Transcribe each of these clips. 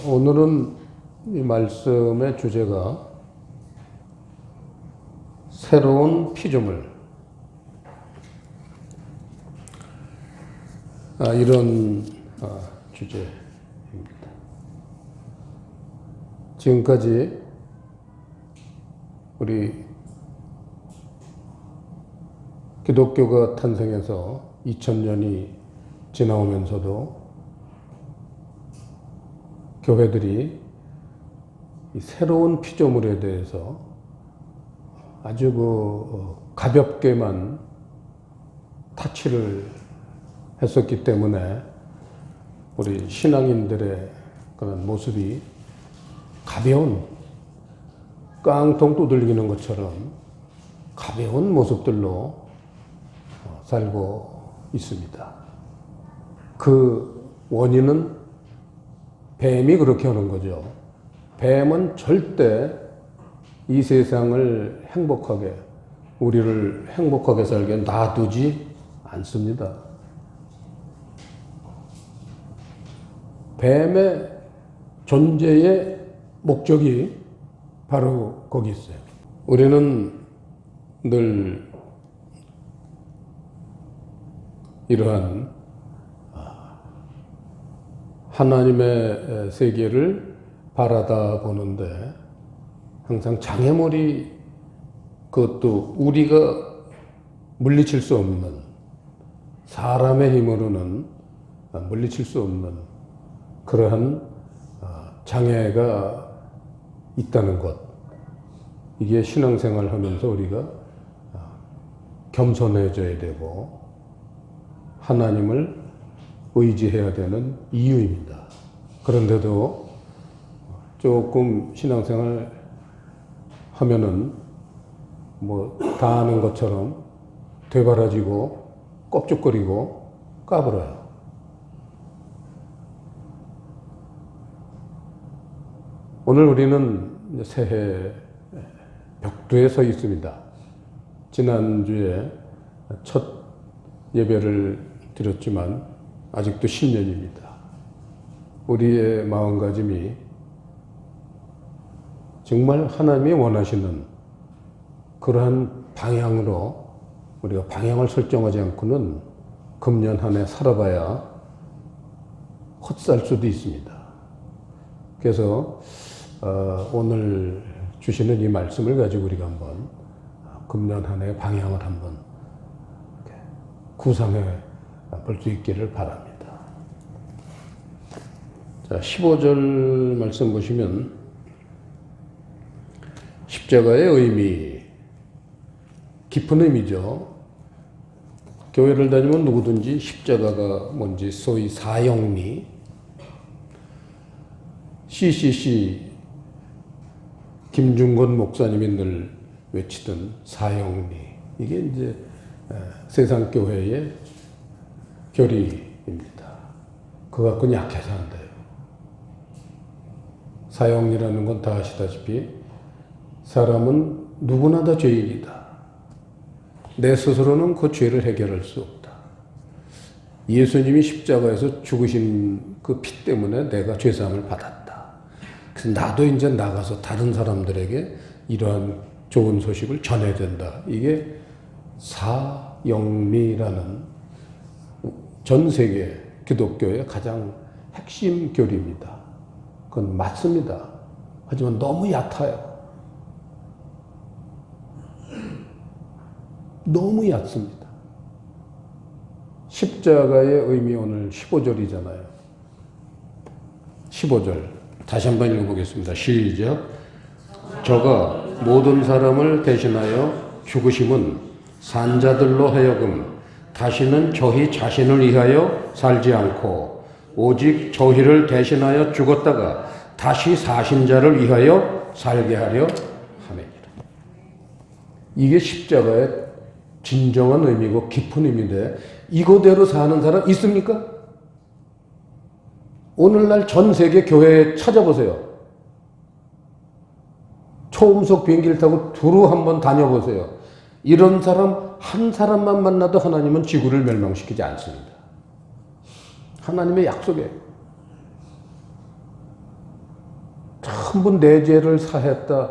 오늘은 이 말씀의 주제가 새로운 피조물, 이런 주제입니다. 지금까지 우리 기독교가 탄생해서 2000년이 지나오면서도 교회들이 이 새로운 피조물에 대해서 아주 가볍게만 타치를 했었기 때문에 우리 신앙인들의 그런 모습이 가벼운, 깡통 두들기는 것처럼 가벼운 모습들로 살고 있습니다. 그 원인은 뱀이 그렇게 하는 거죠. 뱀은 절대 이 세상을 행복하게, 우리를 행복하게 살게 놔두지 않습니다. 뱀의 존재의 목적이 바로 거기 있어요. 우리는 늘 이러한 하나님의 세계를 바라다 보는데 항상 장애물이, 그것도 우리가 물리칠 수 없는, 사람의 힘으로는 물리칠 수 없는 그러한 장애가 있다는 것, 이게 신앙생활 하면서 우리가 겸손해져야 되고 하나님을 의지해야 되는 이유입니다. 그런데도 조금 신앙생활 하면은 뭐 다 아는 것처럼 되바라지고 껍죽거리고 까불어요. 오늘 우리는 새해 벽두에 서 있습니다. 지난주에 첫 예배를 드렸지만 아직도 신년입니다. 우리의 마음가짐이 정말 하나님이 원하시는 그러한 방향으로 우리가 방향을 설정하지 않고는 금년 한 해 살아봐야 헛살 수도 있습니다. 그래서 오늘 주시는 이 말씀을 가지고 우리가 한번 금년 한 해 방향을 한번 구상해 볼 수 있기를 바랍니다. 자, 15절 말씀 보시면 십자가의 의미, 깊은 의미죠. 교회를 다니면 누구든지 십자가가 뭔지 소위 사형리, CCC 김중건 목사님이 늘 외치던 사형리, 이게 이제 세상 교회의 교리입니다. 그거 갖고는 약해서 안 돼요. 사형리라는 건 다 아시다시피 사람은 누구나 다 죄인이다. 내 스스로는 그 죄를 해결할 수 없다. 예수님이 십자가에서 죽으신 그 피 때문에 내가 죄사함을 받았다. 그래서 나도 이제 나가서 다른 사람들에게 이러한 좋은 소식을 전해야 된다. 이게 사형리라는 전 세계 기독교의 가장 핵심 교리입니다. 그건 맞습니다. 하지만 너무 얕아요. 너무 얕습니다. 십자가의 의미 오늘 15절이잖아요. 15절 다시 한번 읽어보겠습니다. 시작. 저가 모든 사람을 대신하여 죽으심은 산자들로 하여금 다시는 저희 자신을 위하여 살지 않고 오직 저희를 대신하여 죽었다가 다시 사신 자를 위하여 살게 하려 하느니라. 이게 십자가의 진정한 의미고 깊은 의미인데 이거대로 사는 사람 있습니까? 오늘날 전 세계 교회에 찾아보세요. 초음속 비행기를 타고 두루 한번 다녀보세요. 이런 사람 한 사람만 만나도 하나님은 지구를 멸망시키지 않습니다. 하나님의 약속이에요. 전부 내 죄를 사했다.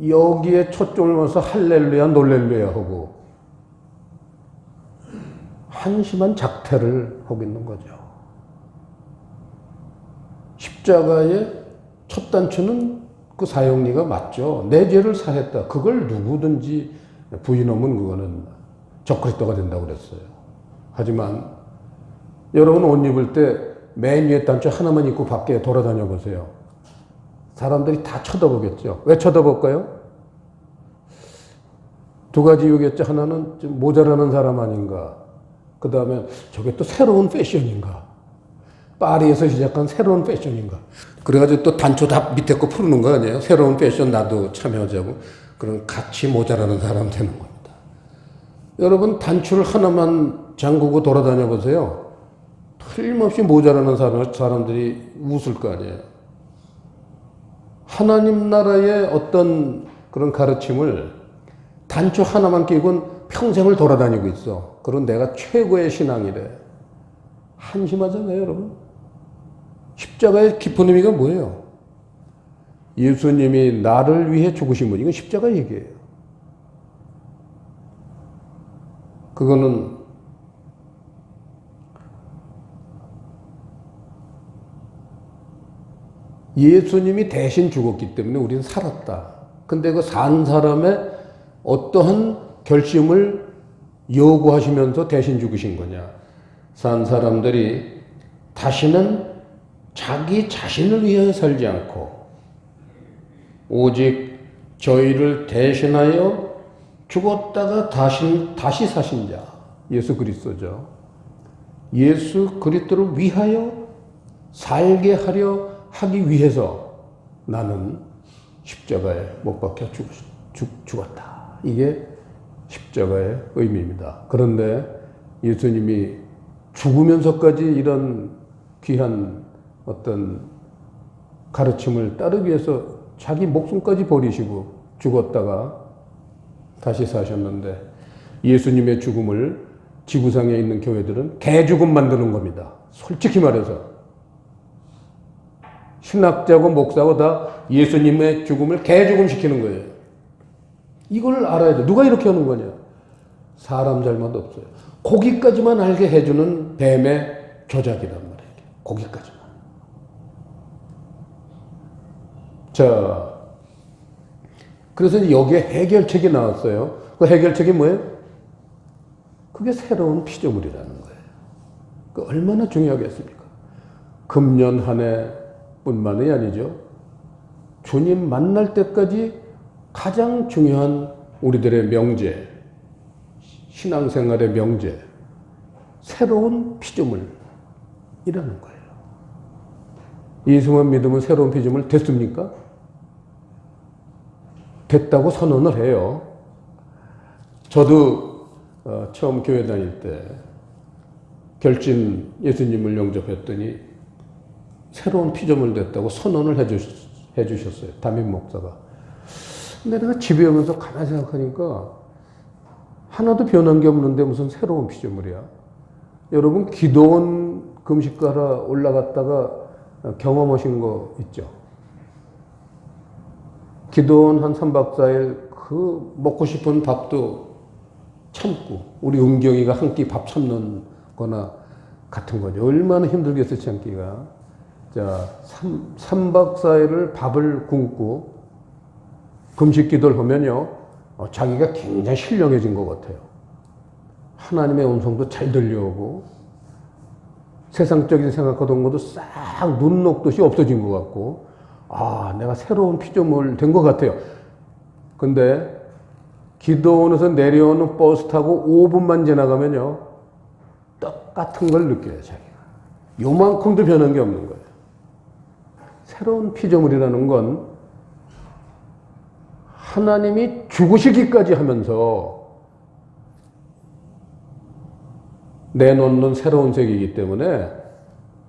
여기에 초점을 맞춰서 할렐루야 놀렐루야 하고 한심한 작태를 하고 있는 거죠. 십자가의 첫 단추는 그 사용리가 맞죠. 내 죄를 사했다. 그걸 누구든지 부인하면 그거는 적그리스도가 된다고 그랬어요. 하지만 여러분 옷 입을 때 맨 위에 단추 하나만 입고 밖에 돌아다녀 보세요. 사람들이 다 쳐다보겠죠. 왜 쳐다볼까요? 두 가지 이유겠죠. 하나는 좀 모자라는 사람 아닌가. 그 다음에 저게 또 새로운 패션인가. 파리에서 시작한 새로운 패션인가. 그래가지고 또 단추 다 밑에 거 푸르는 거 아니에요? 새로운 패션 나도 참여하자고. 그럼 같이 모자라는 사람 되는 겁니다. 여러분 단추를 하나만 잠그고 돌아다녀 보세요. 틀림없이 모자라는 사람들이 웃을 거 아니에요. 하나님 나라의 어떤 그런 가르침을 단추 하나만 끼고는 평생을 돌아다니고 있어. 그런 내가 최고의 신앙이래. 한심하잖아요, 여러분. 십자가의 깊은 의미가 뭐예요? 예수님이 나를 위해 죽으신 분, 이건 십자가 얘기예요. 그거는 예수님이 대신 죽었기 때문에 우리는 살았다. 근데 그 산 사람의 어떠한 결심을 요구하시면서 대신 죽으신 거냐. 산 사람들이 다시는 자기 자신을 위하여 살지 않고 오직 저희를 대신하여 죽었다가 다시 사신 자, 예수 그리스도죠. 예수 그리스도를 위하여 살게 하려 하기 위해서 나는 십자가에 못 박혀 죽었다. 이게 십자가의 의미입니다. 그런데 예수님이 죽으면서까지 이런 귀한 어떤 가르침을 따르기 위해서 자기 목숨까지 버리시고 죽었다가 다시 사셨는데 예수님의 죽음을 지구상에 있는 교회들은 개죽음 만드는 겁니다. 솔직히 말해서. 신학자고 목사고 다 예수님의 죽음을 개죽음 시키는 거예요. 이걸 알아야 돼. 누가 이렇게 하는 거냐? 사람 잘못 없어요. 거기까지만 알게 해주는 뱀의 조작이란 말이에요. 거기까지만. 자, 그래서 여기에 해결책이 나왔어요. 그 해결책이 뭐예요? 그게 새로운 피조물이라는 거예요. 그 얼마나 중요하겠습니까? 금년 한 해 뿐만이 아니죠. 주님 만날 때까지 가장 중요한 우리들의 명제, 신앙생활의 명제, 새로운 피조물이라는 거예요. 예수만 믿으면 새로운 피조물 됐습니까? 됐다고 선언을 해요. 저도 처음 교회 다닐 때 결진 예수님을 영접했더니 새로운 피조물 됐다고 선언을 해주셨어요. 담임 목사가. 근데 내가 집에 오면서 가만히 생각하니까 하나도 변한 게 없는데 무슨 새로운 피조물이야. 여러분 기도원 금식가라 올라갔다가 경험하신 거 있죠? 기도원 한 3박 4일 그 먹고 싶은 밥도 참고 우리 은경이가 한 끼 밥 참는 거나 같은 거죠. 얼마나 힘들겠어요, 참기가. 자, 3박 4일을 밥을 굶고 금식 기도를 하면요, 자기가 굉장히 신령해진 것 같아요. 하나님의 음성도 잘 들려오고, 세상적인 생각하던 것도 싹 눈 녹듯이 없어진 것 같고, 아, 내가 새로운 피조물 된 것 같아요. 근데 기도원에서 내려오는 버스 타고 5분만 지나가면요, 똑같은 걸 느껴요, 자기가. 요만큼도 변한 게 없는 거예요. 새로운 피조물이라는 건 하나님이 죽으시기까지 하면서 내놓는 새로운 세계이기 때문에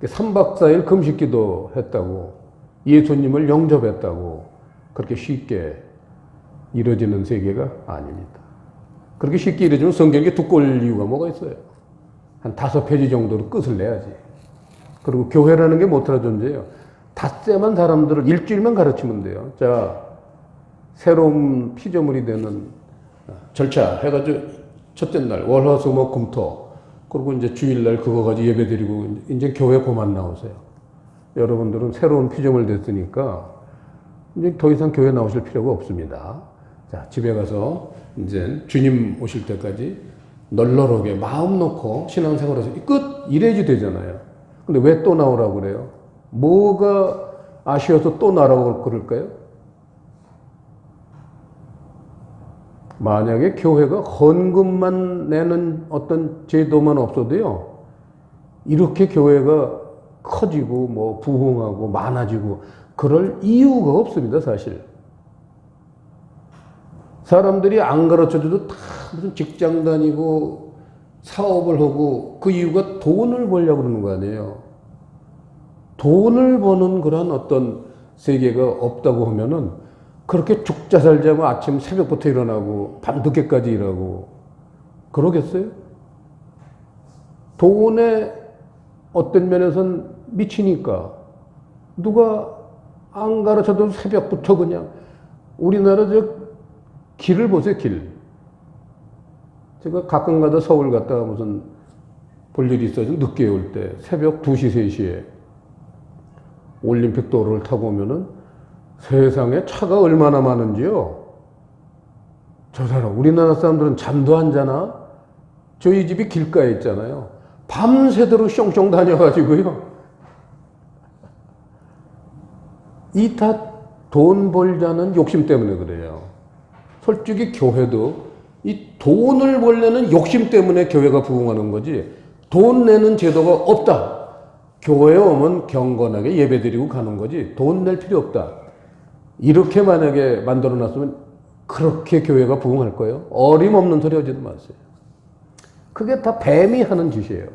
3박 4일 금식기도 했다고 예수님을 영접했다고 그렇게 쉽게 이루어지는 세계가 아닙니다. 그렇게 쉽게 이루어지면 성경이 두꺼울 이유가 뭐가 있어요? 한 5페이지 정도로 끝을 내야지. 그리고 교회라는 게 못할 존재예요. 닷새만 사람들을 일주일만 가르치면 돼요. 자, 새로운 피조물이 되는 절차 해가지고 첫째 날 월화수목 금토 그리고 이제 주일날 그거 가지고 예배 드리고 이제 교회 그만 나오세요. 여러분들은 새로운 피조물 됐으니까 이제 더 이상 교회 나오실 필요가 없습니다. 자, 집에 가서 이제 주님 오실 때까지 널널하게 마음 놓고 신앙생활에서 끝 이래야지 되잖아요. 근데 왜 또 나오라고 그래요? 뭐가 아쉬워서 또 나라고 그럴까요? 만약에 교회가 헌금만 내는 어떤 제도만 없어도요, 이렇게 교회가 커지고 뭐 부흥하고 많아지고 그럴 이유가 없습니다, 사실. 사람들이 안 가르쳐줘도 다 무슨 직장 다니고 사업을 하고 그 이유가 돈을 벌려고 그러는 거 아니에요. 돈을 버는 그런 어떤 세계가 없다고 하면은 그렇게 죽자 살자고 아침 새벽부터 일어나고 밤늦게까지 일하고 그러겠어요? 돈에 어떤 면에선 미치니까 누가 안 가르쳐도 새벽부터 그냥 우리나라 저 길을 보세요, 길. 제가 가끔 가다 서울 갔다가 무슨 볼 일이 있어서 늦게 올 때 새벽 2시, 3시에 올림픽 도로를 타고 오면은 세상에 차가 얼마나 많은지요. 저 사람, 우리나라 사람들은 잠도 안 자나? 저희 집이 길가에 있잖아요. 밤새도록 숑숑 다녀가지고요. 이 다 돈 벌자는 욕심 때문에 그래요. 솔직히 교회도 이 돈을 벌려는 욕심 때문에 교회가 부흥하는 거지 돈 내는 제도가 없다. 교회에 오면 경건하게 예배드리고 가는 거지 돈 낼 필요 없다. 이렇게 만약에 만들어 놨으면 그렇게 교회가 부흥할 거예요? 어림없는 소리 하지도 마세요. 그게 다 뱀이 하는 짓이에요.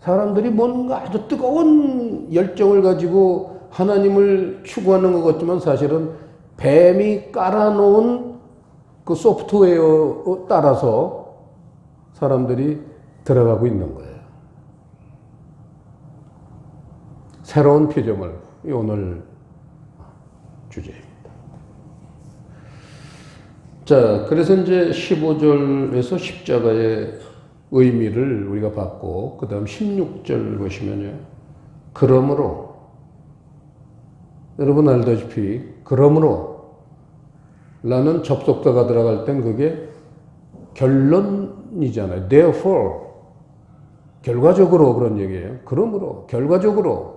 사람들이 뭔가 아주 뜨거운 열정을 가지고 하나님을 추구하는 것 같지만 사실은 뱀이 깔아놓은 그 소프트웨어에 따라서 사람들이 들어가고 있는 거예요. 새로운 피조물, 오늘 주제입니다. 자, 그래서 이제 15절에서 십자가의 의미를 우리가 봤고, 그 다음 16절 보시면요. 그러므로, 여러분 알다시피, 그러므로, 라는 접속사가 들어갈 땐 그게 결론이잖아요. Therefore. 결과적으로 그런 얘기예요. 그러므로, 결과적으로,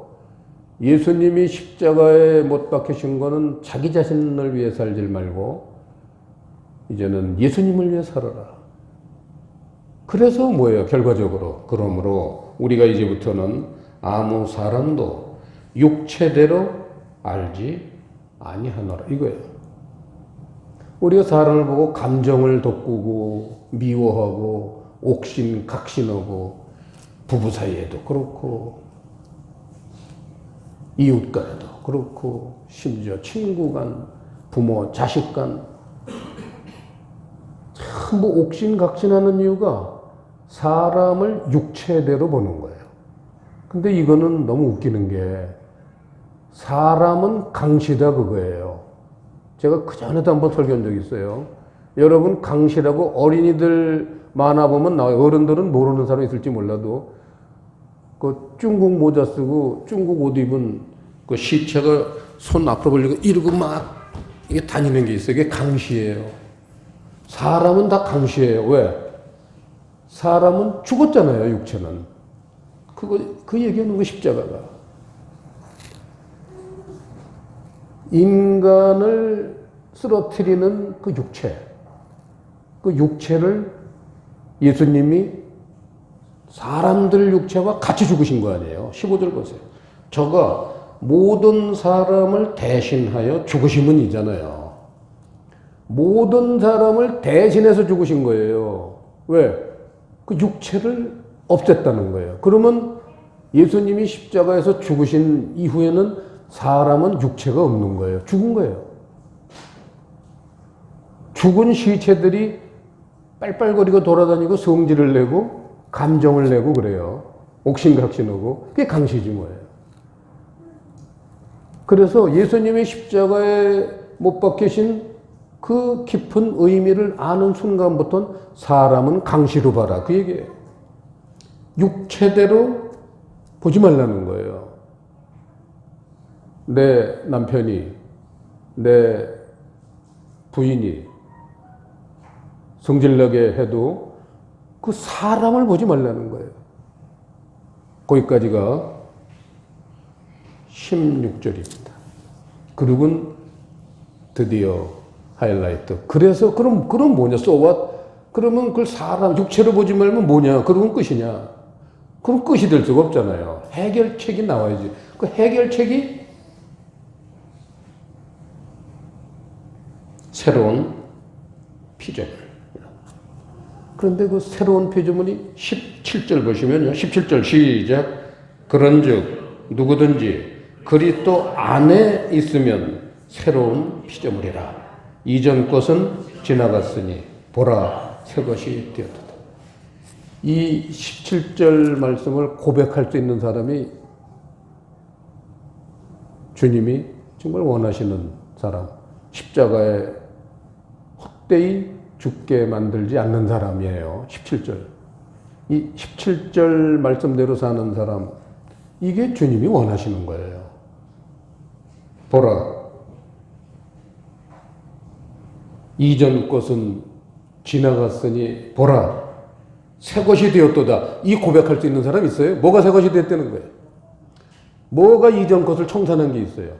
예수님이 십자가에 못 박히신 거는 자기 자신을 위해 살지 말고 이제는 예수님을 위해 살아라. 그래서 뭐예요? 결과적으로. 그러므로 우리가 이제부터는 아무 사람도 육체대로 알지 아니하노라. 이거예요. 우리가 사람을 보고 감정을 돋구고 미워하고 옥신 각신하고 부부 사이에도 그렇고 이웃 간에도 그렇고 심지어 친구 간, 부모, 자식 간 전부 옥신각신하는 이유가 사람을 육체대로 보는 거예요. 근데 이거는 너무 웃기는 게 사람은 강시다 그거예요. 제가 그전에도 한번 설교한 적이 있어요. 여러분 강시라고 어린이들 만화 보면 나와요. 어른들은 모르는 사람이 있을지 몰라도 그 중국 모자 쓰고 중국 옷 입은 그 시체가 손 앞으로 벌리고 이러고 막 이게 다니는 게 있어요. 이게 강시예요. 사람은 다 강시예요. 왜? 사람은 죽었잖아요, 육체는. 그 얘기하는 거 십자가가. 인간을 쓰러뜨리는 그 육체. 그 육체를 예수님이 사람들 육체와 같이 죽으신 거 아니에요. 15절 보세요. 저가 모든 사람을 대신하여 죽으신 분이잖아요. 모든 사람을 대신해서 죽으신 거예요. 왜? 그 육체를 없앴다는 거예요. 그러면 예수님이 십자가에서 죽으신 이후에는 사람은 육체가 없는 거예요. 죽은 거예요. 죽은 시체들이 빨빨거리고 돌아다니고 성질을 내고 감정을 내고 그래요. 옥신각신하고 그게 강시지 뭐예요. 그래서 예수님의 십자가에 못 박히신 그 깊은 의미를 아는 순간부터 사람은 강시로 봐라. 그 얘기예요. 육체대로 보지 말라는 거예요. 내 남편이, 내 부인이 성질나게 해도 그 사람을 보지 말라는 거예요. 거기까지가 16절입니다. 그리고는 드디어 하이라이트. 그래서 그럼 뭐냐? So what? 그러면 그걸 사람 육체로 보지 말면 뭐냐? 그러면 끝이냐? 그럼 끝이 될 수가 없잖아요. 해결책이 나와야지. 그 해결책이 새로운 피조물. 그런데 그 새로운 피조물이 17절 보시면요. 17절 시작. 그런즉 누구든지 그리스도 안에 있으면 새로운 피조물이라. 이전 것은 지나갔으니 보라 새 것이 되었다. 이 17절 말씀을 고백할 수 있는 사람이 주님이 정말 원하시는 사람, 십자가에 헛되이 죽게 만들지 않는 사람이에요. 17절. 이 17절 말씀대로 사는 사람, 이게 주님이 원하시는 거예요. 보라, 이전 것은 지나갔으니 보라, 새 것이 되었도다. 이 고백할 수 있는 사람 있어요? 뭐가 새 것이 되었다는 거예요? 뭐가 이전 것을 청산한 게 있어요?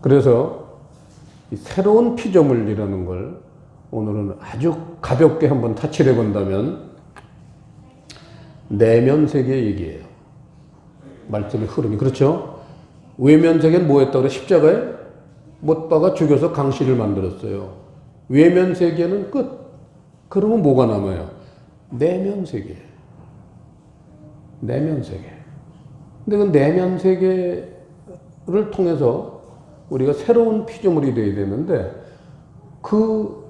그래서 이 새로운 피조물이라는 걸 오늘은 아주 가볍게 한번 타치를 해본다면 내면 세계 얘기예요. 말씀의 흐름이. 그렇죠? 외면 세계는 뭐 했다고 그래? 십자가에 못 박아 죽여서 강씨를 만들었어요. 외면 세계는 끝. 그러면 뭐가 남아요? 내면 세계. 내면 세계. 근데 그 내면 세계를 통해서 우리가 새로운 피조물이 되어야 되는데 그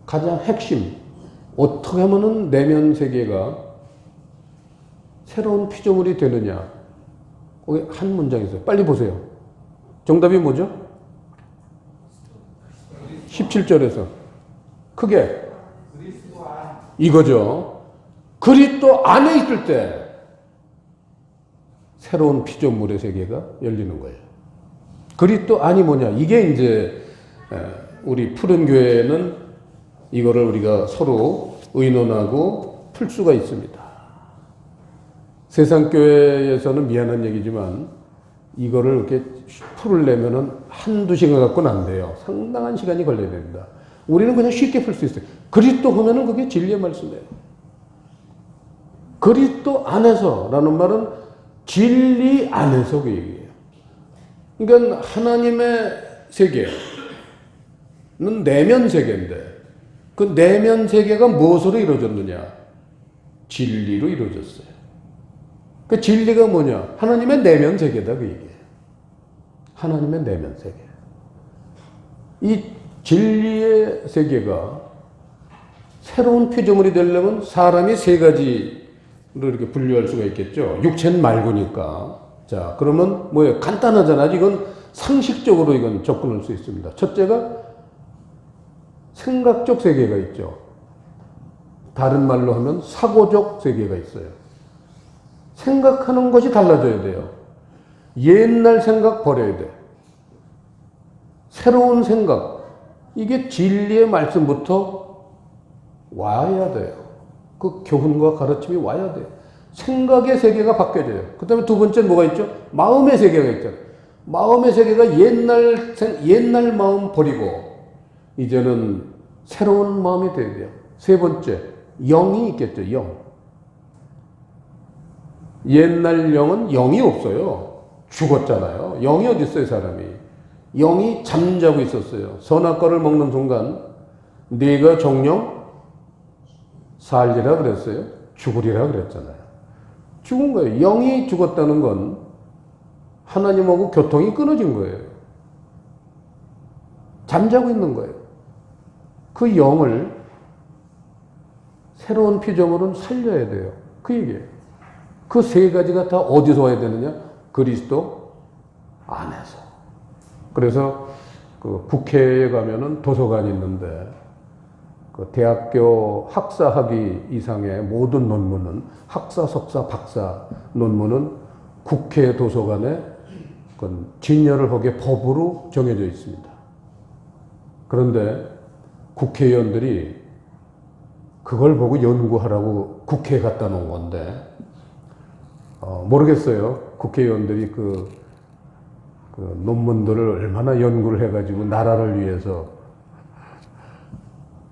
가장 핵심, 어떻게 하면은 내면 세계가 새로운 피조물이 되느냐. 거기 한 문장 있어요. 빨리 보세요. 정답이 뭐죠? 17절에서 크게 이거죠. 그리스도 안에 있을 때 새로운 피조물의 세계가 열리는 거예요. 그리스도 안이 뭐냐? 이게 이제 우리 푸른 교회는 이거를 우리가 서로 의논하고 풀 수가 있습니다. 세상 교회에서는 미안한 얘기지만 이거를 이렇게 풀으려면은 한두 시간 갖고는 안 돼요. 상당한 시간이 걸려야 됩니다. 우리는 그냥 쉽게 풀 수 있어요. 그리스도 하면은 그게 진리의 말씀이에요. 그리스도 안에서라는 말은 진리 안에서 그 얘기예요. 그러니까 하나님의 세계는 내면 세계인데 그 내면 세계가 무엇으로 이루어졌느냐? 진리로 이루어졌어요. 그 진리가 뭐냐? 하나님의 내면 세계다 그 얘기예요. 하나님의 내면 세계. 이 진리의 세계가 새로운 피조물이 되려면 사람이 세 가지로 이렇게 분류할 수가 있겠죠. 육체는 말고니까. 자, 그러면 뭐예요? 간단하잖아요. 이건 상식적으로 이건 접근할 수 있습니다. 첫째가 생각적 세계가 있죠. 다른 말로 하면 사고적 세계가 있어요. 생각하는 것이 달라져야 돼요. 옛날 생각 버려야 돼. 새로운 생각. 이게 진리의 말씀부터 와야 돼요. 그 교훈과 가르침이 와야 돼요. 생각의 세계가 바뀌어져요. 그 다음에 두 번째는 뭐가 있죠? 마음의 세계가 있잖아요. 마음의 세계가 옛날 마음 버리고 이제는 새로운 마음이 돼야 돼요. 세 번째, 영이 있겠죠. 영. 옛날 영은 영이 없어요. 죽었잖아요. 영이 어디 있어요, 사람이. 영이 잠자고 있었어요. 선악과를 먹는 순간 네가 정령 살리라 그랬어요. 죽으리라 그랬잖아요. 죽은 거예요. 영이 죽었다는 건 하나님하고 교통이 끊어진 거예요. 잠자고 있는 거예요. 그 영을 새로운 피조물은 살려야 돼요. 그 얘기예요. 그 세 가지가 다 어디서 와야 되느냐? 그리스도 안에서. 그래서 그 국회에 가면은 도서관이 있는데 그 대학교 학사 학위 이상의 모든 논문은 학사, 석사, 박사 논문은 국회 도서관에 진열을 하게 법으로 정해져 있습니다. 그런데 국회의원들이 그걸 보고 연구하라고 국회에 갖다 놓은 건데 모르겠어요. 국회의원들이 그 논문들을 얼마나 연구를 해가지고 나라를 위해서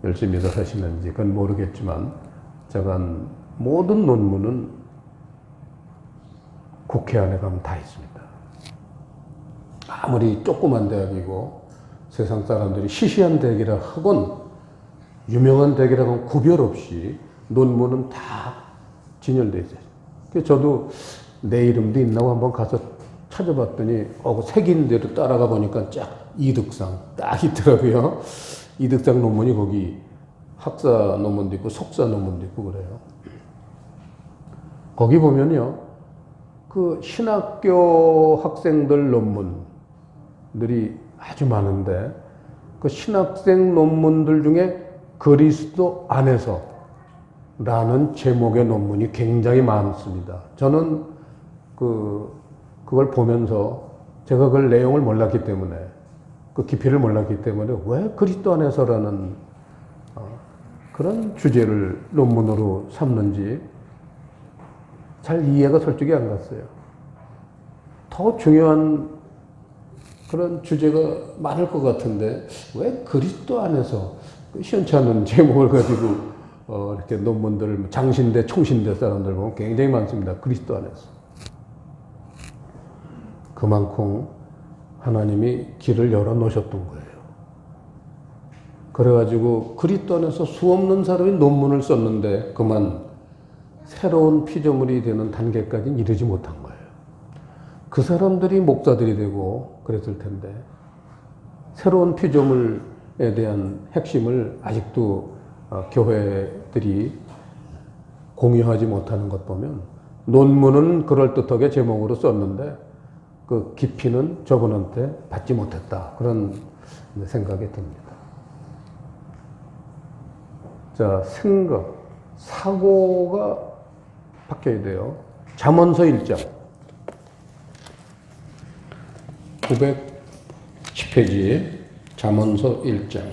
열심히들 하시는지 그건 모르겠지만 제가 모든 논문은 국회 안에 가면 다 있습니다. 아무리 조그만 대학이고 세상 사람들이 시시한 대학이라 하건 유명한 대학이라 하건 구별 없이 논문은 다 진열되어 있어요. 그래서 저도 내 이름도 있나고 한번 가서 찾아봤더니 색인 대로 따라가 보니까 쫙 이득상 딱 있더라고요. 이득상 논문이 거기 학사 논문도 있고 석사 논문도 있고 그래요. 거기 보면요. 그 신학교 학생들 논문들이 아주 많은데 그 신학생 논문들 중에 그리스도 안에서 라는 제목의 논문이 굉장히 많습니다. 저는 그걸 보면서 제가 그걸 내용을 몰랐기 때문에 그 깊이를 몰랐기 때문에 왜 그리스도 안에서라는 그런 주제를 논문으로 삼는지 잘 이해가 솔직히 안 갔어요. 더 중요한 그런 주제가 많을 것 같은데 왜 그리스도 안에서 시원치 않은 제목을 가지고 이렇게 논문들 장신대, 총신대 사람들 보면 굉장히 많습니다. 그리스도 안에서. 그만큼 하나님이 길을 열어놓으셨던 거예요. 그래가지고 그리스도 안에서 수없는 사람이 논문을 썼는데 그만 새로운 피조물이 되는 단계까지 이르지 못한 거예요. 그 사람들이 목사들이 되고 그랬을 텐데 새로운 피조물에 대한 핵심을 아직도 교회들이 공유하지 못하는 것 보면 논문은 그럴듯하게 제목으로 썼는데 그 깊이는 저분한테 받지 못했다. 그런 생각이 듭니다. 자, 생각, 사고가 바뀌어야 돼요. 잠언서 1장 910페이지 잠언서 1장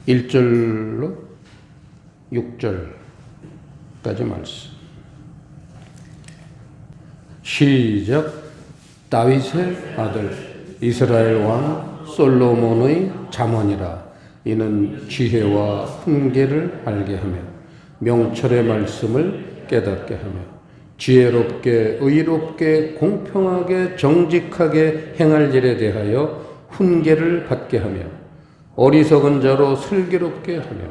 1절로 6절까지 말씀. 시작. 다윗의 아들 이스라엘 왕 솔로몬의 잠언이라. 이는 지혜와 훈계를 알게 하며 명철의 말씀을 깨닫게 하며 지혜롭게 의롭게 공평하게 정직하게 행할 일에 대하여 훈계를 받게 하며 어리석은 자로 슬기롭게 하며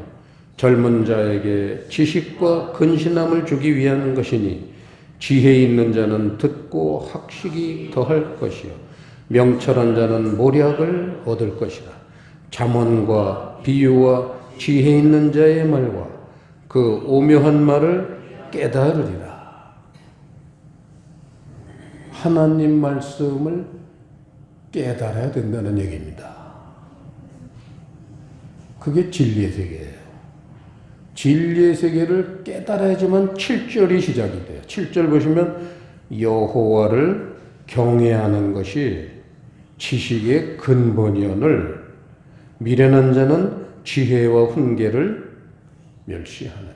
젊은 자에게 지식과 근신함을 주기 위한 것이니 지혜 있는 자는 듣고 학식이 더할 것이요 명철한 자는 모략을 얻을 것이라. 잠언과 비유와 지혜 있는 자의 말과 그 오묘한 말을 깨달으리라. 하나님 말씀을 깨달아야 된다는 얘기입니다. 그게 진리의 세계예요. 진리의 세계를 깨달아야지만 7절이 시작이 돼요. 7절 보시면 여호와를 경외하는 것이 지식의 근본이오늘 미련한 자는 지혜와 훈계를 멸시하느니라.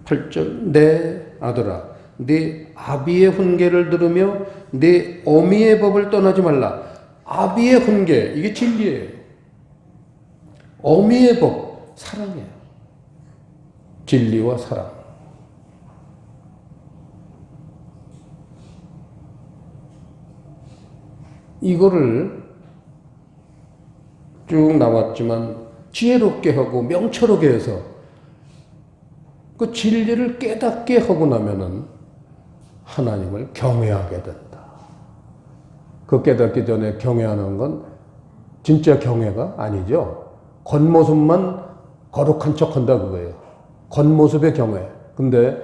8절 내 아들아 네 아비의 훈계를 들으며 네 어미의 법을 떠나지 말라. 아비의 훈계 이게 진리예요. 어미의 법 사랑이에요. 진리와 사랑. 이거를 쭉 나왔지만 지혜롭게 하고 명철하게 해서 그 진리를 깨닫게 하고 나면은 하나님을 경외하게 된다. 그 깨닫기 전에 경외하는 건 진짜 경외가 아니죠. 겉모습만 거룩한 척 한다 그거예요. 겉모습의 경외. 근데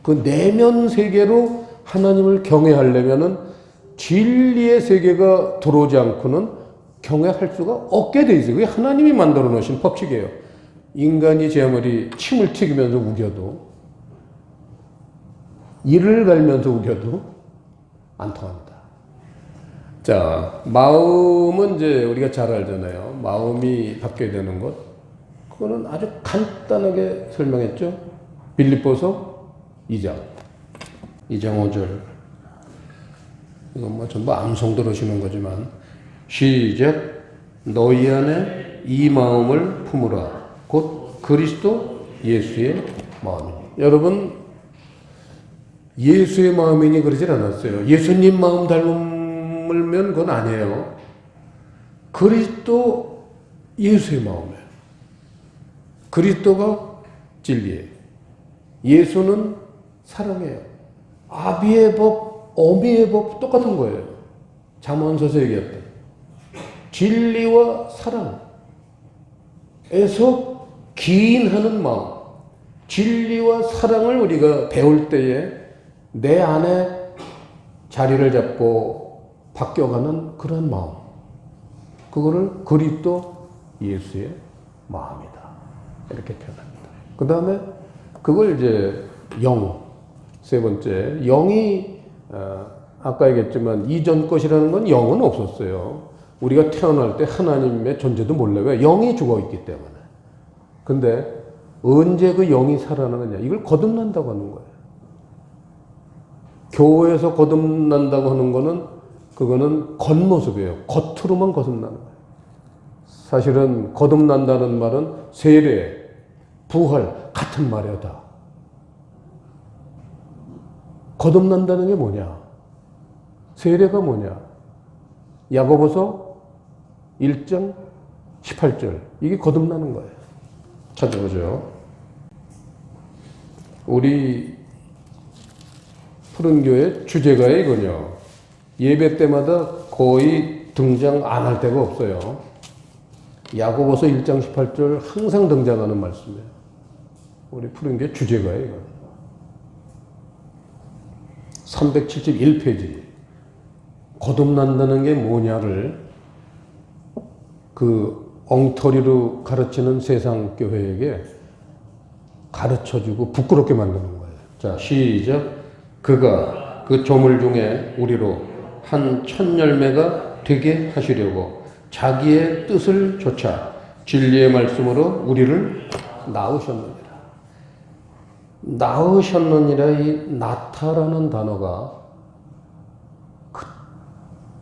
그 내면 세계로 하나님을 경외하려면은 진리의 세계가 들어오지 않고는 경외할 수가 없게 돼 있어요. 그게 하나님이 만들어 놓으신 법칙이에요. 인간이 제 아무리 침을 튀기면서 우겨도, 이를 갈면서 우겨도 안 통합니다. 자, 마음은 이제 우리가 잘 알잖아요. 마음이 바뀌어야 되는 것. 그거는 아주 간단하게 설명했죠. 빌립보서 2장 5절. 이건 뭐 전부 암송 들으시는 거지만, 시작. 너희 안에 이 마음을 품으라. 곧 그리스도 예수의 마음이니. 여러분, 예수의 마음이니 그러질 않았어요. 예수님 마음 닮으면 그건 아니에요. 그리스도 예수의 마음이에요. 그리스도가 진리예요. 예수는 사랑이에요. 아비의 법, 어미의 법 똑같은 거예요. 잠언서서 얘기했던 진리와 사랑에서 기인하는 마음, 진리와 사랑을 우리가 배울 때에 내 안에 자리를 잡고 바뀌어가는 그런 마음, 그거를 그리스도 예수의 마음이다, 이렇게 표현합니다. 그 다음에 그걸 이제 영, 세 번째, 영이 아까 얘기했지만 이전 것이라는 건 영은 없었어요. 우리가 태어날 때 하나님의 존재도 몰라요. 왜? 영이 죽어 있기 때문에. 근데 언제 그 영이 살아나느냐, 이걸 거듭난다고 하는 거예요. 교회에서 거듭난다고 하는 거는, 그거는 겉모습이에요. 겉으로만 거듭나는 거예요. 사실은 거듭난다는 말은 세례, 부활 같은 말이야 다. 거듭난다는 게 뭐냐? 세례가 뭐냐? 야고보서 1장 18절. 이게 거듭나는 거예요. 찾아보죠. 우리 푸른교회 주제가에 이거요. 예배 때마다 거의 등장 안 할 때가 없어요. 야고보서 1장 18절 항상 등장하는 말씀이에요. 우리 푸른교회 주제가에 이거. 371페이지. 거듭난다는 게 뭐냐를 그 엉터리로 가르치는 세상 교회에게 가르쳐주고 부끄럽게 만드는 거예요. 자, 시작. 그가 그 조물 중에 우리로 한 첫 열매가 되게 하시려고 자기의 뜻을 좇아 진리의 말씀으로 우리를 낳으셨느니라. 낳으셨느니라, 이 낳다라는 단어가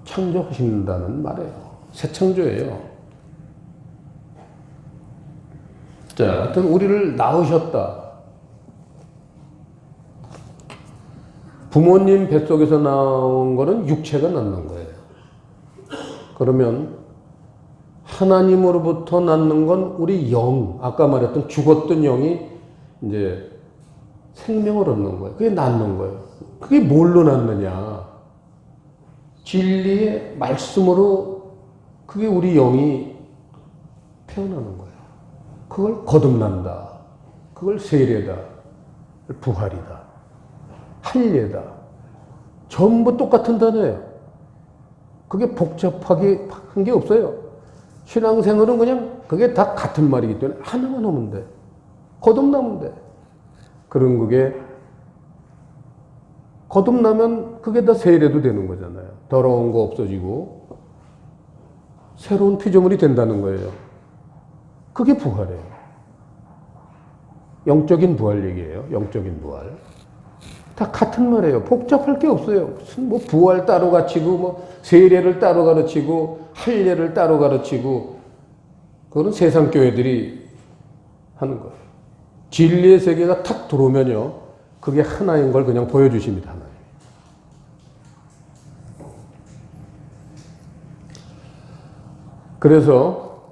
창조하신다는 말이에요. 새 창조예요. 자, 하여튼 우리를 낳으셨다. 부모님 뱃속에서 나온 거는 육체가 낳는 거예요. 그러면 하나님으로부터 낳는 건 우리 영, 아까 말했던 죽었던 영이 이제 생명을 얻는 거예요. 그게 낳는 거예요. 그게 뭘로 낳느냐? 진리의 말씀으로 그게 우리 영이 태어나는 거예요. 그걸 거듭난다. 그걸 세례다. 부활이다. 할례다. 전부 똑같은 단어예요. 그게 복잡하게 한 게 없어요. 신앙생활은 그냥 그게 다 같은 말이기 때문에 하나만 하면 돼. 거듭나면 돼. 그런 그게 거듭나면 그게 다 세례도 되는 거잖아요. 더러운 거 없어지고 새로운 피조물이 된다는 거예요. 그게 부활이에요. 영적인 부활 얘기예요. 영적인 부활. 다 같은 말이에요. 복잡할 게 없어요. 무슨 뭐 부활 따로 가르치고 뭐 세례를 따로 가르치고 할례를 따로 가르치고, 그거는 세상 교회들이 하는 거예요. 진리의 세계가 탁 들어오면요, 그게 하나인 걸 그냥 보여주십니다. 하나님. 그래서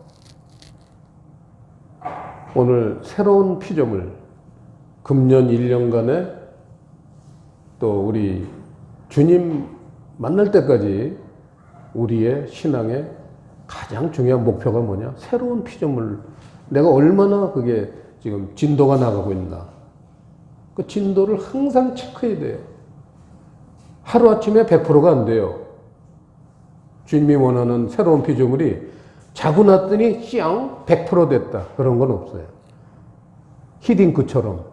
오늘 새로운 피조물, 금년 1년간에 또 우리 주님 만날 때까지 우리의 신앙의 가장 중요한 목표가 뭐냐? 새로운 피조물. 내가 얼마나 그게 지금 진도가 나가고 있나? 그 진도를 항상 체크해야 돼요. 하루아침에 100%가 안 돼요. 주님이 원하는 새로운 피조물이 자고 났더니 짱 100% 됐다. 그런 건 없어요. 히딩크처럼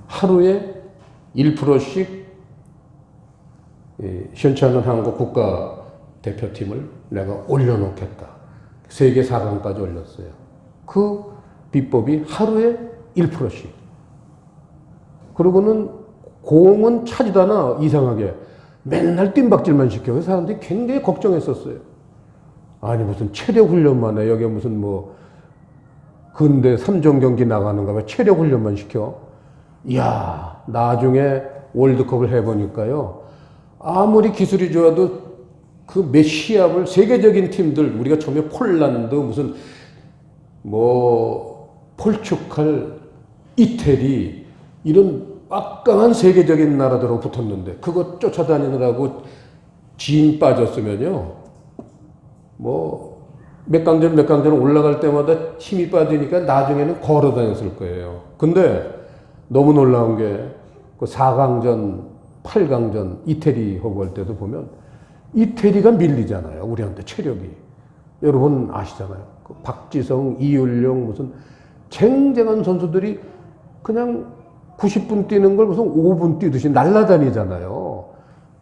하루에 1%씩 시원찮은 한국 국가대표팀을 내가 올려놓겠다. 세계 4강까지 올렸어요. 그 비법이 하루에 1%씩. 그러고는 공은 차지다나 이상하게 맨날 뜀박질만 시켜. 그 사람들이 굉장히 걱정했었어요. 아니 무슨 체력 훈련만 해. 여기 무슨 뭐 근대 3종 경기 나가는가 봐. 체력 훈련만 시켜. 이야, 나중에 월드컵을 해보니까요. 아무리 기술이 좋아도 그 몇 시합을 세계적인 팀들, 우리가 처음에 폴란드, 무슨 뭐 포르투갈, 이태리 이런 막강한 세계적인 나라들하고 붙었는데 그거 쫓아다니느라고 진 빠졌으면요. 뭐 몇 강전 올라갈 때마다 힘이 빠지니까 나중에는 걸어 다녔을 거예요. 근데 너무 놀라운 게 그 4강전, 8강전 이태리하고 할 때도 보면 이태리가 밀리잖아요. 우리한테 체력이. 여러분 아시잖아요. 그 박지성, 이윤룡 무슨 쟁쟁한 선수들이 그냥 90분 뛰는 걸 무슨 5분 뛰듯이 날아다니잖아요.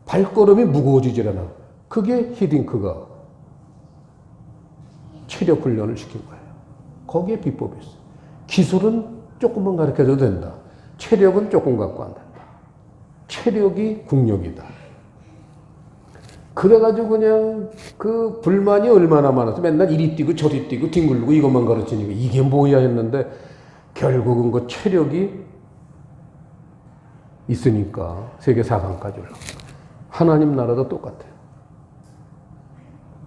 발걸음이 무거워지질 않아. 그게 히딩크가 체력 훈련을 시킨 거예요. 거기에 비법이 있어요. 기술은 조금만 가르쳐줘도 된다. 체력은 조금 갖고 안 된다. 체력이 국력이다. 그래가지고 그냥 그 불만이 얼마나 많아서 맨날 이리 뛰고 저리 뛰고 뒹굴고 이것만 가르치니까 이게 뭐야 했는데 결국은 그 체력이 있으니까 세계 4강까지 올라가. 하나님 나라도 똑같아요.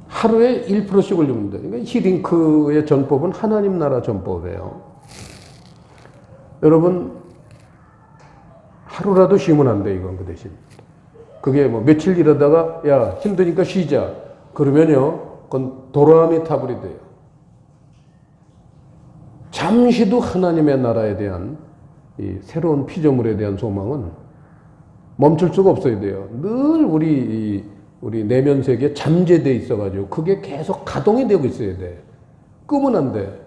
하루에 1%씩 올리면 돼요. 그러니까 히딩크의 전법은 하나님 나라 전법이에요. 여러분 하루라도 쉬면 안 돼, 이건 그 대신. 그게 뭐 며칠 일하다가 야 힘드니까 쉬자 그러면요 그건 도라미 타불이 돼요. 잠시도 하나님의 나라에 대한 이 새로운 피조물에 대한 소망은 멈출 수가 없어야 돼요. 늘 우리 내면 세계에 잠재되어 있어가지고 그게 계속 가동이 되고 있어야 돼. 끄면 안 돼.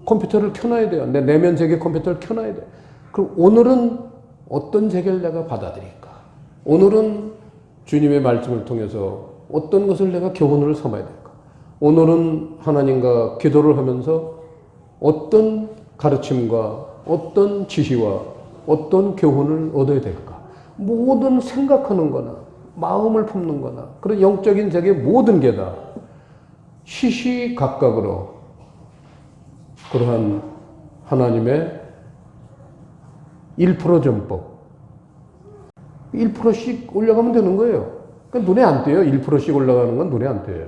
컴퓨터를 켜놔야 돼요. 내 내면 세계 컴퓨터를 켜놔야 돼. 그럼 오늘은 어떤 세계를 내가 받아들일까? 오늘은 주님의 말씀을 통해서 어떤 것을 내가 교훈을 삼아야 될까? 오늘은 하나님과 기도를 하면서 어떤 가르침과 어떤 지시와 어떤 교훈을 얻어야 될까? 모든 생각하는 거나 마음을 품는 거나 그런 영적인 세계 모든 게 다 시시각각으로 그러한 하나님의 1% 전법 1%씩 올라가면 되는 거예요. 그러니까 눈에 안 띄어요. 1%씩 올라가는 건 눈에 안 띄어요.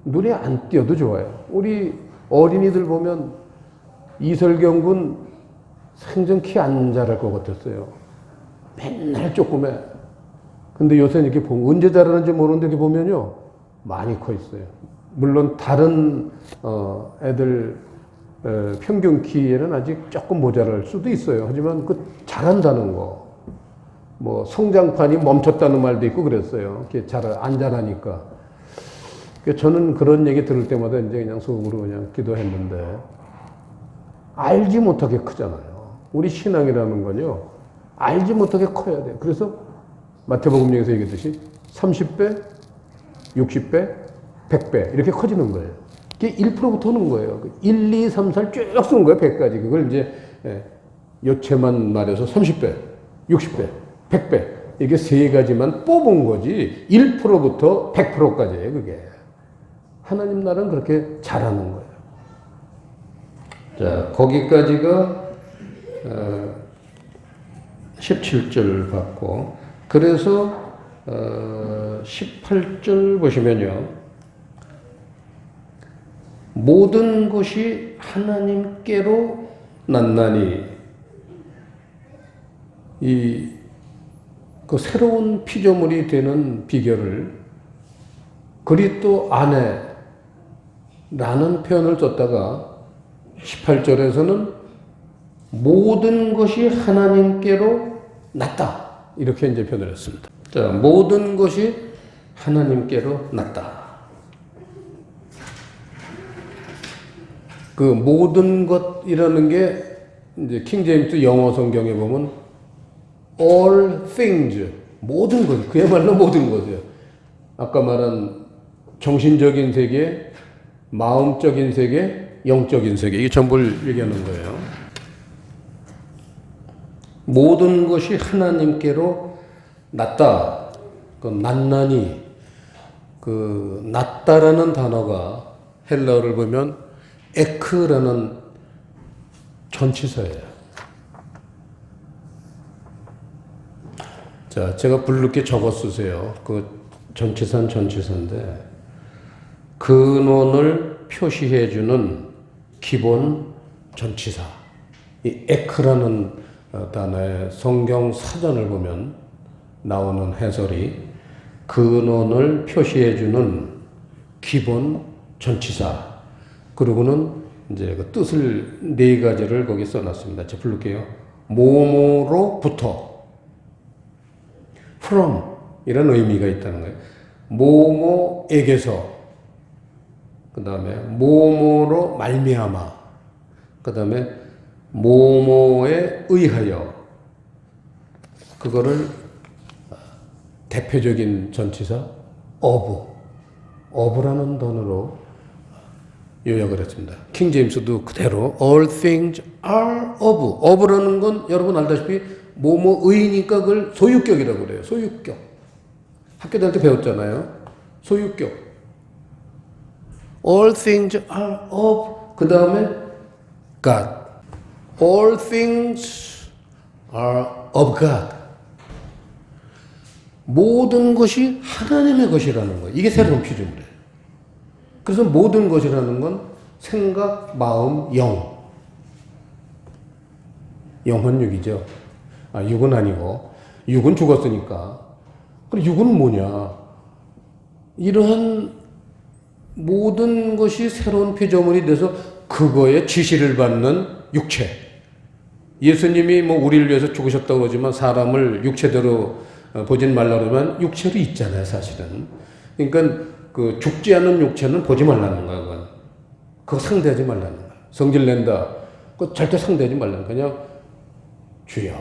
눈에 안 띄어도 좋아요. 우리 어린이들 보면 이설경 군 생전 키 안 자랄 것 같았어요. 맨날 조그매. 근데 요새 이렇게 보면 언제 자라는지 모르는데 이렇게 보면요 많이 커 있어요. 물론 다른 애들 평균 키에는 아직 조금 모자랄 수도 있어요. 하지만 그 자란다는 거, 뭐 성장판이 멈췄다는 말도 있고 그랬어요. 이렇게 잘 안 자라니까. 저는 그런 얘기 들을 때마다 이제 그냥 속으로 그냥 기도했는데 알지 못하게 크잖아요. 우리 신앙이라는 건요 알지 못하게 커야 돼요. 그래서 마태복음에서 얘기했듯이 30배, 60배, 100배 이렇게 커지는 거예요. 그게 1%부터 오는 거예요. 1, 2, 3, 4를 쭉 쓰는 거예요. 100까지. 그걸 이제 요체만 말해서 30배, 60배, 100배 이게 세 가지만 뽑은 거지 1%부터 100%까지예요. 그게. 하나님 나라는 그렇게 잘하는 거예요. 자, 거기까지가 17절 받고 그래서 18절 보시면요. 모든 것이 하나님께로 났나니 그 새로운 피조물이 되는 비결을 그리스도 안에 라는 표현을 썼다가 18절에서는 모든 것이 하나님께로 났다. 이렇게 이제 표현을 했습니다. 자, 모든 것이 하나님께로 났다. 그 모든 것이라는 게 이제 킹제임스 영어 성경에 보면 all things, 모든 것, 그야말로 모든 것이에요. 아까 말한 정신적인 세계, 마음적인 세계, 영적인 세계, 이게 전부를 얘기하는 거예요. 모든 것이 하나님께로 났다. 그 낫나니, 그 낫다라는 단어가 헬라어를 보면 에크라는 전치사예요. 자, 제가 부르게 적어 쓰세요. 그 전치사는 전치사인데 근원을 표시해주는 기본 전치사. 이 에크라는 단어의 성경 사전을 보면 나오는 해설이 근원을 표시해주는 기본 전치사. 그리고는 이제 그 뜻을 네 가지를 거기 써놨습니다. 제가 부를게요. 뭐뭐로부터 from 이런 의미가 있다는 거예요. 뭐뭐에게서, 그 다음에 뭐뭐로 말미암아, 그 다음에 뭐뭐에 의하여. 그거를 대표적인 전치사 of라는 단어로 요약을 했습니다. 킹제임스도 그대로 all things are of라는 건 여러분 알다시피 뭐뭐의니까 그걸 소유격이라고 그래요. 소유격. 학교 다닐 때 배웠잖아요. 소유격. all things are of, 그 다음에 God. all things are of God. 모든 것이 하나님의 것이라는 거예요. 이게 새로운 피조물이에요. 그래서 모든 것이라는 건 생각, 마음, 영. 영은 육이죠. 아, 육은 아니고. 육은 죽었으니까. 그럼 육은 뭐냐? 이러한 모든 것이 새로운 피조물이 돼서 그거에 지시를 받는 육체. 예수님이 뭐 우리를 위해서 죽으셨다고 그러지만 사람을 육체대로 보진 말라 그러면 육체로 있잖아요, 사실은. 그러니까 그 죽지 않은 육체는 보지 말라는 거야, 그건. 그거 상대하지 말라는 거야. 성질 낸다. 그거 절대 상대하지 말라는 거야. 그냥 주여,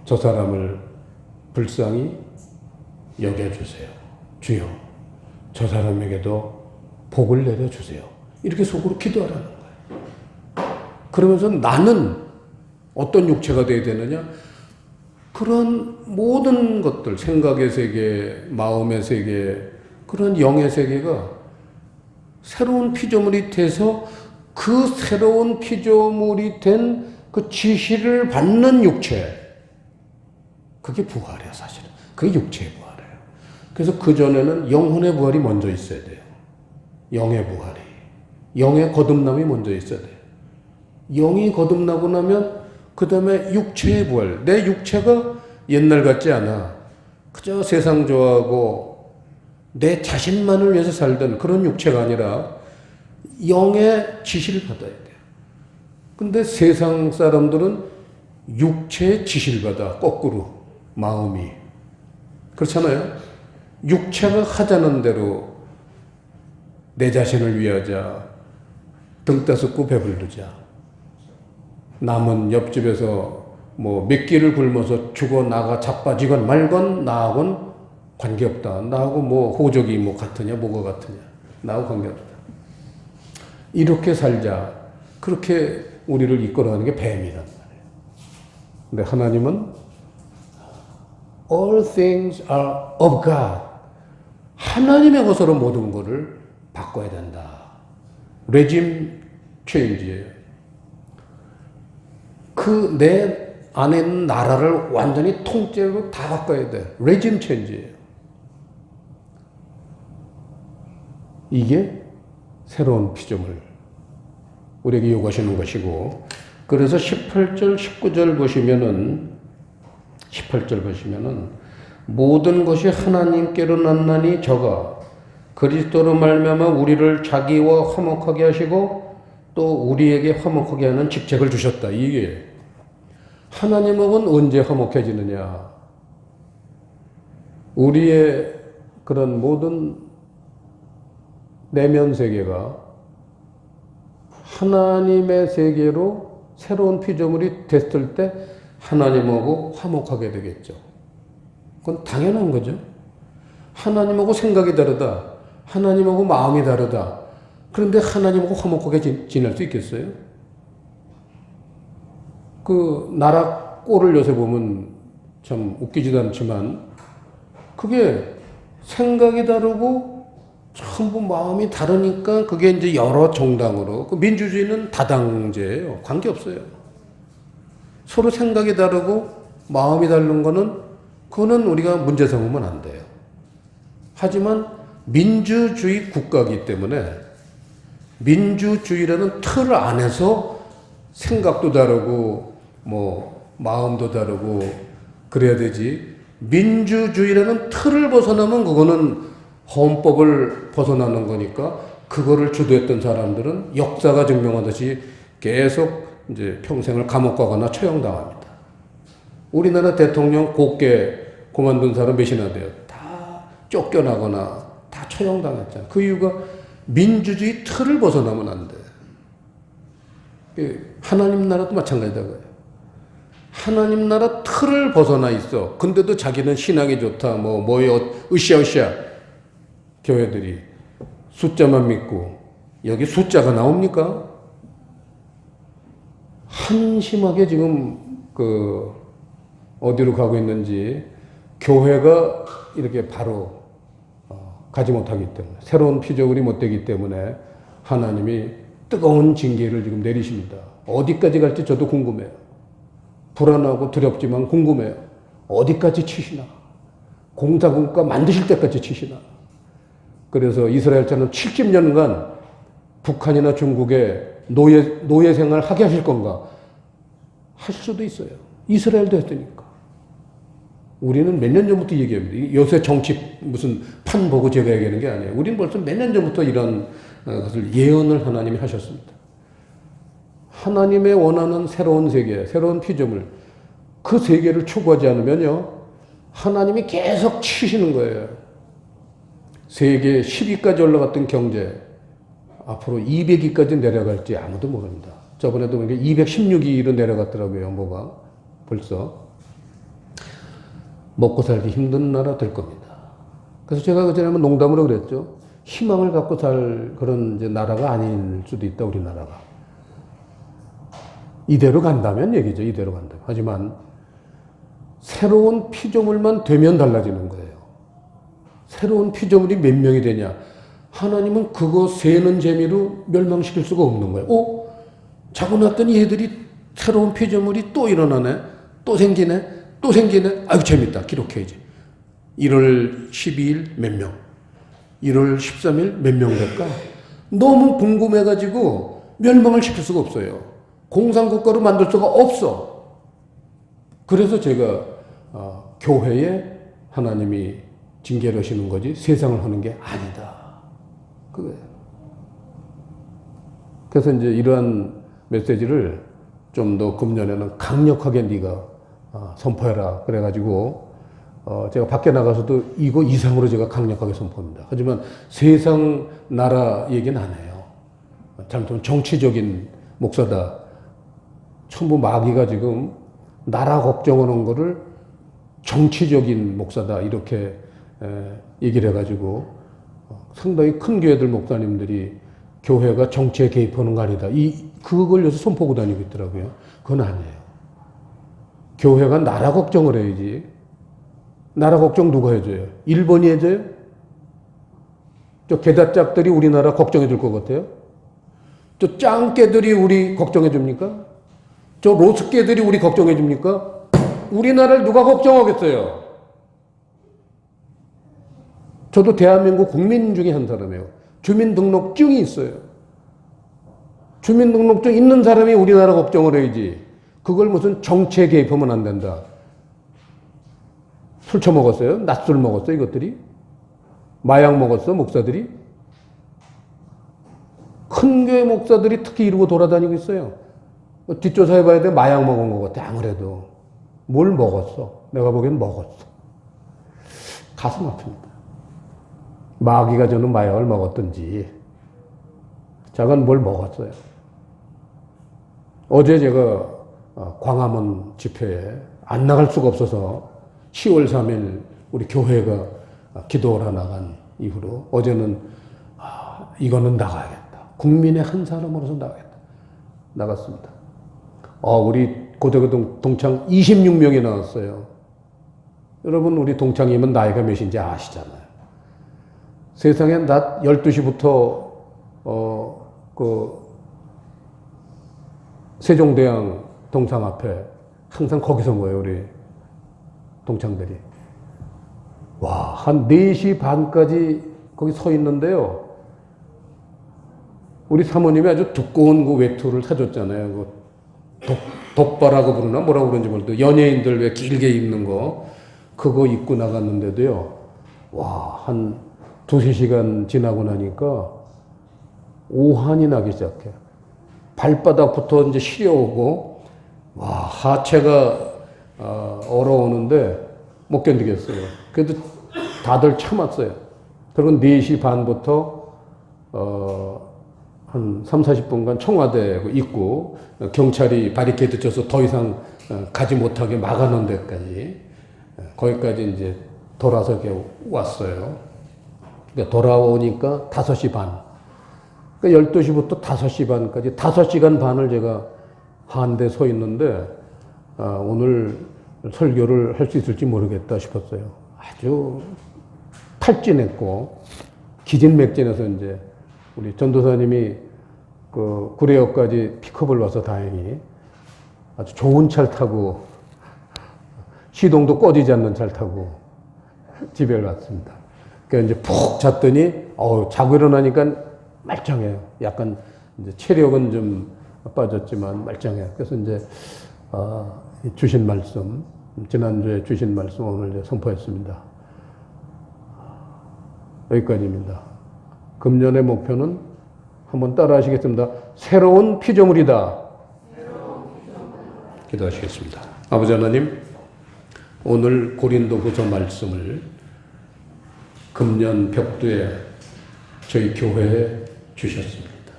저 사람을 불쌍히 여겨주세요. 주여, 저 사람에게도 복을 내려주세요. 이렇게 속으로 기도하라는 거야. 그러면서 나는 어떤 육체가 되어야 되느냐? 그런 모든 것들, 생각의 세계, 마음의 세계, 그런 영의 세계가 새로운 피조물이 돼서 그 새로운 피조물이 된 그 지시를 받는 육체. 그게 부활이야, 사실은. 그게 육체의 부활이에요. 그래서 그전에는 영혼의 부활이 먼저 있어야 돼요. 영의 부활이. 영의 거듭남이 먼저 있어야 돼요. 영이 거듭나고 나면 그 다음에 육체의 부활. 내 육체가 옛날 같지 않아. 그저 세상 좋아하고 내 자신만을 위해서 살던 그런 육체가 아니라 영의 지시를 받아야 돼요. 근데 세상 사람들은 육체의 지시를 받아. 거꾸로. 마음이. 그렇잖아요. 육체가 하자는 대로 내 자신을 위하자. 등 따숩고 배불르자. 남은 옆집에서 뭐 몇 끼를 굶어서 죽어 나가 자빠지건 말건 나하고는 관계없다. 나하고 뭐 호적이 뭐 같으냐 뭐가 같으냐. 나하고 관계없다. 이렇게 살자. 그렇게 우리를 이끌어가는 게 뱀이란 말이에요. 근데 하나님은 all things are of God. 하나님의 것으로 모든 것을 바꿔야 된다. regime change예요. 그 내 안에 있는 나라를 완전히 통째로 다 바꿔야 돼. regime change예요. 이게 새로운 피조물 우리에게 요구하시는 것이고, 그래서 18절, 19절 보시면은 모든 것이 하나님께로 났나니 저가 그리스도로 말미암아 우리를 자기와 화목하게 하시고 또 우리에게 화목하게 하는 직책을 주셨다. 이게 하나님하고는 언제 화목해지느냐? 우리의 그런 모든 내면 세계가 하나님의 세계로 새로운 피조물이 됐을 때 하나님하고 화목하게 되겠죠. 그건 당연한 거죠. 하나님하고 생각이 다르다. 하나님하고 마음이 다르다. 그런데 하나님하고 화목하게 지낼 수 있겠어요? 그 나라 꼴을 요새 보면 참 웃기지도 않지만 그게 생각이 다르고 전부 마음이 다르니까 그게 이제 여러 정당으로, 그 민주주의는 다당제예요. 관계없어요. 서로 생각이 다르고 마음이 다른 거는 그거는 우리가 문제 삼으면 안 돼요. 하지만 민주주의 국가이기 때문에 민주주의라는 틀 안에서 생각도 다르고 뭐 마음도 다르고 그래야 되지. 민주주의라는 틀을 벗어나면 그거는 헌법을 벗어나는 거니까 그거를 주도했던 사람들은 역사가 증명하듯이 계속 이제 평생을 감옥 가거나 처형당합니다. 우리나라 대통령 곱게 그만둔 사람 몇이나 돼요. 다 쫓겨나거나 다 처형당했잖아요. 그 이유가 민주주의 틀을 벗어나면 안 돼. 하나님 나라도 마찬가지다. 하나님 나라 틀을 벗어나 있어. 근데도 자기는 신앙이 좋다. 뭐에 으쌰으쌰. 교회들이 숫자만 믿고 여기 숫자가 나옵니까? 한심하게 지금 어디로 가고 있는지 교회가 이렇게 바로 가지 못하기 때문에 새로운 피조물이 못 되기 때문에 하나님이 뜨거운 징계를 지금 내리십니다. 어디까지 갈지 저도 궁금해요. 불안하고 두렵지만 궁금해요. 어디까지 치시나? 공사국가 만드실 때까지 치시나? 그래서 이스라엘처럼 70년간 북한이나 중국에 노예 생활 하게 하실 건가? 할 수도 있어요. 이스라엘도 했으니까. 우리는 몇 년 전부터 얘기합니다. 요새 정치 무슨 판 보고 제가 얘기하는 게 아니에요. 우리는 벌써 몇 년 전부터 이런 것을 예언을 하나님이 하셨습니다. 하나님의 원하는 새로운 세계, 새로운 피조물, 그 세계를 추구하지 않으면요, 하나님이 계속 치시는 거예요. 세계 10위까지 올라갔던 경제, 앞으로 200위까지 내려갈지 아무도 모릅니다. 저번에도 보니까 216위로 내려갔더라고요, 뭐가. 벌써. 먹고 살기 힘든 나라 될 겁니다. 그래서 제가 그전에 한번 농담으로 그랬죠. 희망을 갖고 살 그런 이제 나라가 아닐 수도 있다, 우리나라가. 이대로 간다면 얘기죠, 이대로 간다면. 하지만 새로운 피조물만 되면 달라지는 거예요. 새로운 피조물이 몇 명이 되냐. 하나님은 그거 세는 재미로 멸망시킬 수가 없는 거예요. 자고 났더니 얘들이 새로운 피조물이 또 일어나네. 또 생기네. 또 생기네. 아유, 재밌다. 기록해야지. 1월 12일 몇 명. 1월 13일 몇 명 될까? 너무 궁금해가지고 멸망을 시킬 수가 없어요. 공산국가로 만들 수가 없어. 그래서 제가 교회에 하나님이 징계를 하시는 거지 세상을 하는 게 아니다. 그거예요. 그래서 이제 이러한 메시지를 좀 더 금년에는 강력하게 네가 선포해라. 그래가지고 제가 밖에 나가서도 이거 이상으로 제가 강력하게 선포합니다. 하지만 세상 나라 얘기는 안 해요. 잘못하면 정치적인 목사다. 전부 마귀가 지금 나라 걱정하는 거를 정치적인 목사다. 이렇게 얘기를 해가지고 상당히 큰 교회들 목사님들이 교회가 정치에 개입하는 거 아니다. 그걸 요새 손보고 다니고 있더라고요. 그건 아니에요. 교회가 나라 걱정을 해야지. 나라 걱정 누가 해줘요? 일본이 해줘요? 저 게다짝들이 우리나라 걱정해 줄 것 같아요? 저 짱깨들이 우리 걱정해 줍니까? 저 로스깨들이 우리 걱정해 줍니까? 우리나라를 누가 걱정하겠어요? 저도 대한민국 국민 중에 한 사람이에요. 주민등록증이 있어요. 주민등록증 있는 사람이 우리나라 걱정을 해야지. 그걸 무슨 정치에 개입하면 안 된다. 술 처먹었어요? 낮술 먹었어, 이것들이? 마약 먹었어, 목사들이? 큰 교회 목사들이 특히 이러고 돌아다니고 있어요. 뒷조사해 봐야 돼. 마약 먹은 것 같아. 아무래도. 뭘 먹었어? 내가 보기엔 먹었어. 가슴 아픕니다. 마귀가 저는 마약을 먹었든지 자간 뭘 먹었어요. 어제 제가 광화문 집회에 안 나갈 수가 없어서 10월 3일 우리 교회가 기도를 나간 이후로 어제는 이거는 나가야겠다. 국민의 한 사람으로서 나가야겠다. 나갔습니다. 우리 고대교 동창 26명이 나왔어요. 여러분 우리 동창이면 나이가 몇인지 아시잖아요. 세상에 낮 12시부터 세종대왕 동상 앞에 항상 거기서 모여요, 우리 동창들이. 와, 한 4시 반까지 거기 서 있는데요. 우리 사모님이 아주 두꺼운 그 외투를 사줬잖아요. 그 독바라고 부르나 뭐라고 그런지 모르겠는데 연예인들 왜 길게 입는 거 그거 입고 나갔는데도요. 와, 한 2-3시간 지나고 나니까 오한이 나기 시작해. 발바닥부터 이제 시려오고, 와, 하체가 얼어오는데 못 견디겠어요. 그래도 다들 참았어요. 그리고 4시 반부터, 한 30-40분간 청와대 입구, 경찰이 바리케이드 쳐서 더 이상 가지 못하게 막아놓은 데까지, 거기까지 이제 돌아서게 왔어요. 그러니까 돌아오니까 5시 반. 그러니까 12시부터 5시 반까지 5시간 반을 제가 한데 서 있는데, 오늘 설교를 할 수 있을지 모르겠다 싶었어요. 아주 탈진했고, 기진맥진해서 이제 우리 전도사님이 그 구례역까지 픽업을 와서 다행히 아주 좋은 차를 타고 시동도 꺼지지 않는 차를 타고 집에 갔습니다. 그러니까 이제 푹 잤더니, 자고 일어나니까 말짱해요. 약간 이제 체력은 좀 빠졌지만 말짱해요. 그래서 이제, 주신 말씀, 지난주에 주신 말씀 오늘 이제 선포했습니다. 여기까지입니다. 금년의 목표는 한번 따라 하시겠습니다. 새로운 피조물이다. 기도하시겠습니다. 아버지 하나님, 오늘 고린도후서 말씀을 금년 벽두에 저희 교회에 주셨습니다.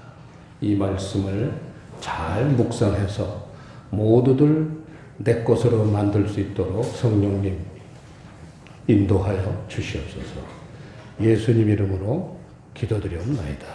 이 말씀을 잘 묵상해서 모두들 내 것으로 만들 수 있도록 성령님 인도하여 주시옵소서. 예수님 이름으로 기도드리옵나이다.